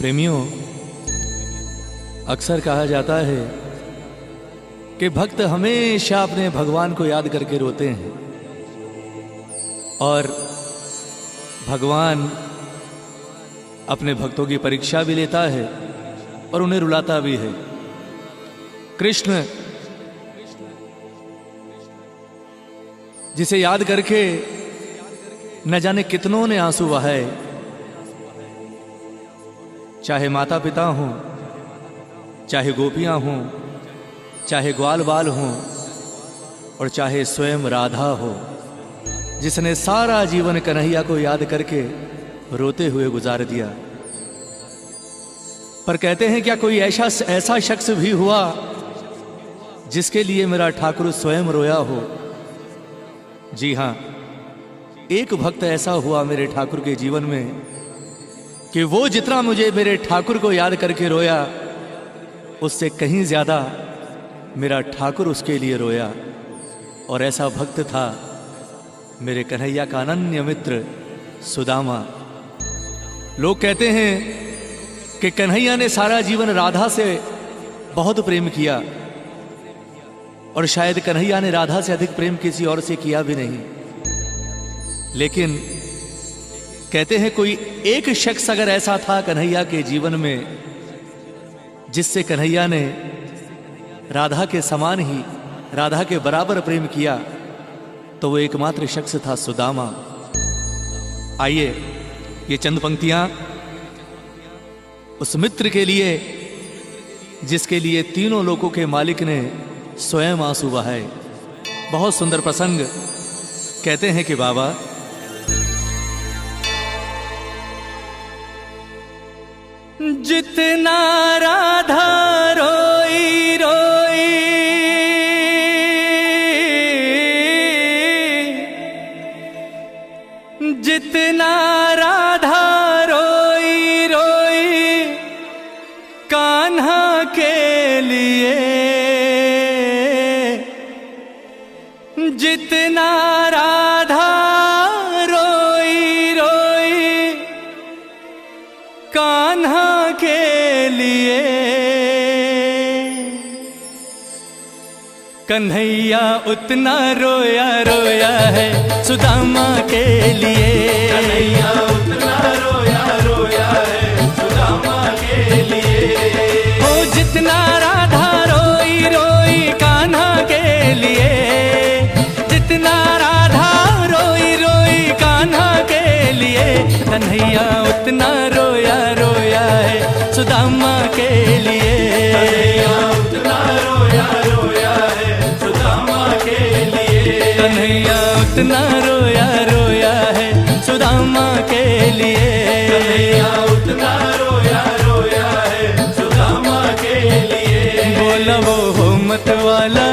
प्रेमियों, अक्सर कहा जाता है कि भक्त हमेशा अपने भगवान को याद करके रोते हैं और भगवान अपने भक्तों की परीक्षा भी लेता है और उन्हें रुलाता भी है। कृष्ण जिसे याद करके न जाने कितनों ने आंसू बहाए, चाहे माता पिता हों, चाहे गोपियां हों, चाहे ग्वाल बाल हों और चाहे स्वयं राधा हो, जिसने सारा जीवन कन्हैया को याद करके रोते हुए गुजार दिया। पर कहते हैं क्या कोई ऐसा शख्स भी हुआ जिसके लिए मेरा ठाकुर स्वयं रोया हो? जी हां, एक भक्त ऐसा हुआ मेरे ठाकुर के जीवन में कि वो जितना मुझे मेरे ठाकुर को याद करके रोया, उससे कहीं ज्यादा मेरा ठाकुर उसके लिए रोया। और ऐसा भक्त था मेरे कन्हैया का अनन्य मित्र सुदामा। लोग कहते हैं कि कन्हैया ने सारा जीवन राधा से बहुत प्रेम किया और शायद कन्हैया ने राधा से अधिक प्रेम किसी और से किया भी नहीं। लेकिन कहते हैं कोई एक शख्स अगर ऐसा था कन्हैया के जीवन में जिससे कन्हैया ने राधा के समान ही, राधा के बराबर प्रेम किया, तो वो एकमात्र शख्स था सुदामा। आइए ये चंद पंक्तियां उस मित्र के लिए जिसके लिए तीनों लोगों के मालिक ने स्वयं आंसू बहाए। बहुत सुंदर प्रसंग। कहते हैं कि बाबा जितना राधा रोई रोई, जितना राधा रोई रोई कान्हा के लिए, जितना राधा रोई रोई कान्हा के लिए, कन्हैया उतना रोया रोया है सुदामा के लिए। कन्हैया उतना रोया रोया है सुदामा के लिए। ओ जितना राधा रोई रोई कान्हा के लिए, जितना राधा रोई रोई कान्हा के लिए, कन्हैया उतना रोया रोया है सुदामा के लिए। कन्हैया उतना रोया रोया है सुदामा के लिए। कन्हैया उतना रोया रोया है सुदामा के लिए। कन्हैया उतना रोया रोया है सुदामा के लिए। बोला वो हो मत वाला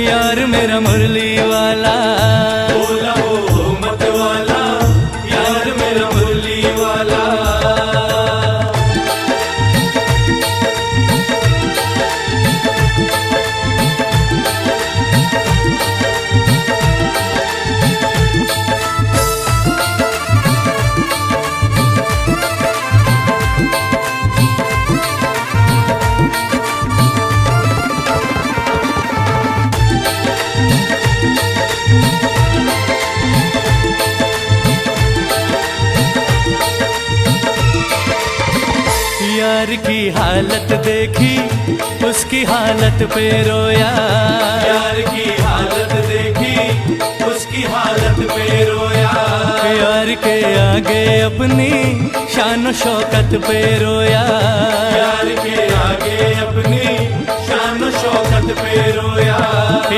यार मेरा मुरली वाला, बोला वो मत वाला यार मेरा मुरली वाला। यार की हालत देखी उसकी हालत पे रोया, यार की हालत देखी उसकी हालत पे रोया। यार के आगे अपनी शान शौकत पे रोया, यार के आगे अपनी शान शौकत पे रोया।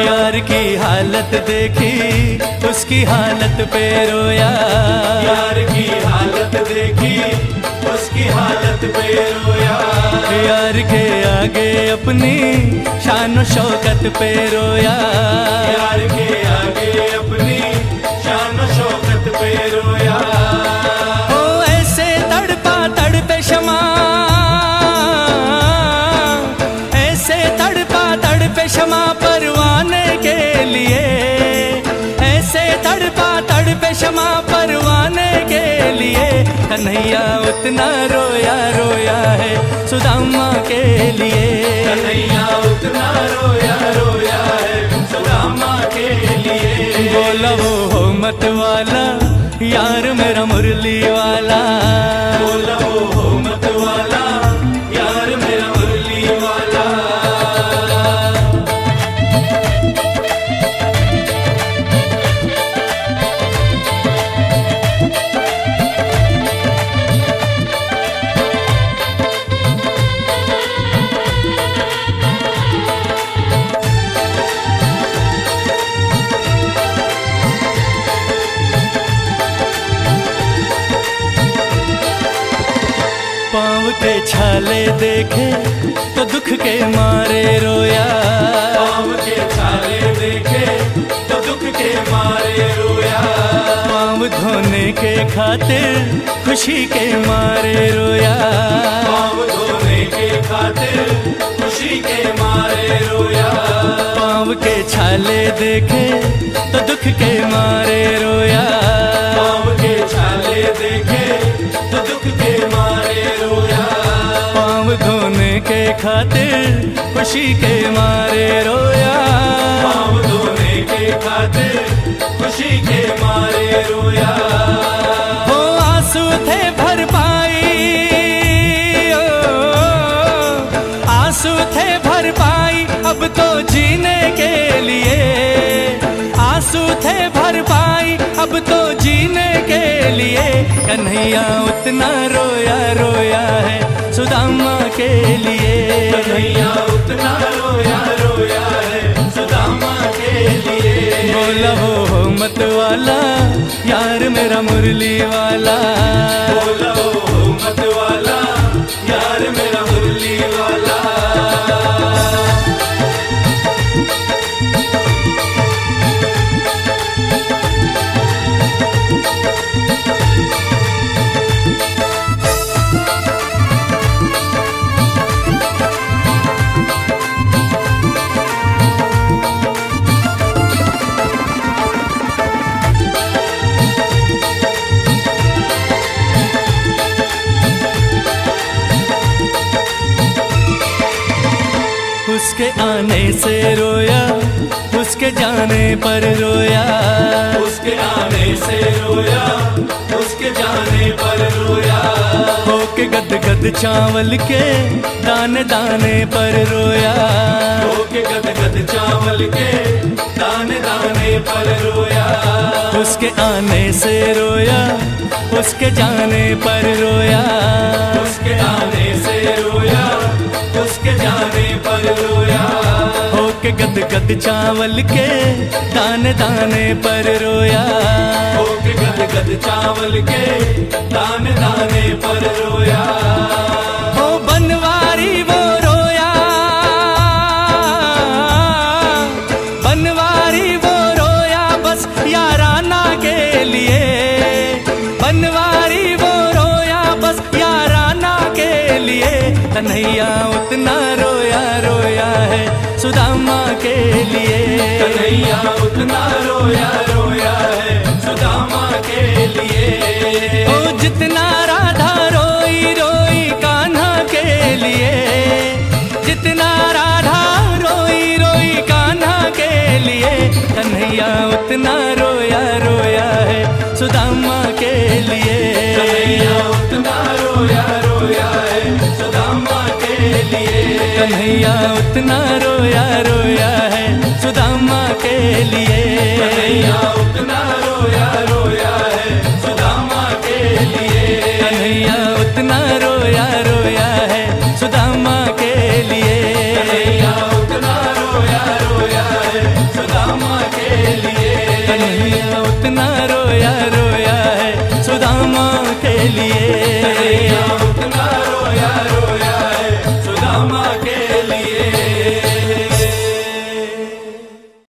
यार की हालत देखी उसकी हालत पे रोया, यार की हालत देखी उसकी हालत पे रोया। यार के आगे अपनी शान शौकत पे रोया, यार के आगे अपनी शान शौकत पे रोया। ओ ऐसे तड़पा तड़पे क्षमा, ऐसे तड़पा तड़पे क्षमा परवाने के लिए, ऐसे तड़पा तड़पे क्षमा परवाने के लिए। कन्हैया उतना रोया रोया है सुदामा के लिए। कन्हैया उतना रोया रोया है सुदामा के लिए। बोला वो हो मत वाला यार मेरा मुरली वाला। बोला वो हो मत वाला यार मेरा मुरली वाला। पाँव के छाले देखे तो दुख के मारे रोया। पाँव के छाले देखे तो दुख के मारे रोया। पाँव धोने के खातिर खुशी के मारे रोया। पाँव धोने के खातिर खुशी के मारे रोया। पाँव के छाले देखे तो दुख के मारे रोया। पाँव के छाले देखे तो दुख के मारे रोया। पाँव धोने के खातिर खुशी के मारे रोया। पाँव धोने के खातिर खुशी के मारे रोया। हो आंसू थे भर पाई, आंसू थे भर पाई अब तो जीने के लिए। आंसू थे भर पाई अब तो जीने के लिए। कन्हैया उतना रोया रोया है सुदामा के लिए। कन्हैया उतना रोया रोया है सुदामा के लिए। बोला हो मत वाला यार मेरा मुरली वाला। बोला वो मत वाला यार मेरा मुरली वाला। उसके आने से रोया, उसके जाने पर रोया। उसके आने से रोया, उसके जाने पर रोया। होके गद गद चावल के दाने दाने पर रोया। होके गद गद चावल के दाने दाने पर रोया। उसके आने से रोया, उसके जाने पर रोया। उसके आने से रोया, उसके जाने पर रोया। होके गद गद चावल के दाने दाने पर रोया। होके गद गद चावल के दाने दाने पर रोया। हो बनवारी वो रोया, बनवारी वो रोया बस याराना के लिए। बनवारी वो रोया बस याराना के लिए। कन्हैया उतना रोया रोया है सुदामा के लिए। कन्हैया उतना रोया रोया है सुदामा के लिए। ओ जितना राधा रोई रोई कान्हा के लिए। जितना राधा रोई रोई कान्हा के लिए। कन्हैया उतना रोया रोया है सुदामा के लिए। कन्हैया उतना रोया रोया है सुदामा के लिए। कन्हैया उतना रोया रोया है सुदामा के लिए। कन्हैया उतना रोया रोया है सुदामा के लिए। कन्हैया उतना रोया रोया है सुदामा के लिए। कन्हैया उतना रोया रोया है सुदामा के लिए। कन्हैया उतना रोया रोया है सुदामा के लिए। कन्हैया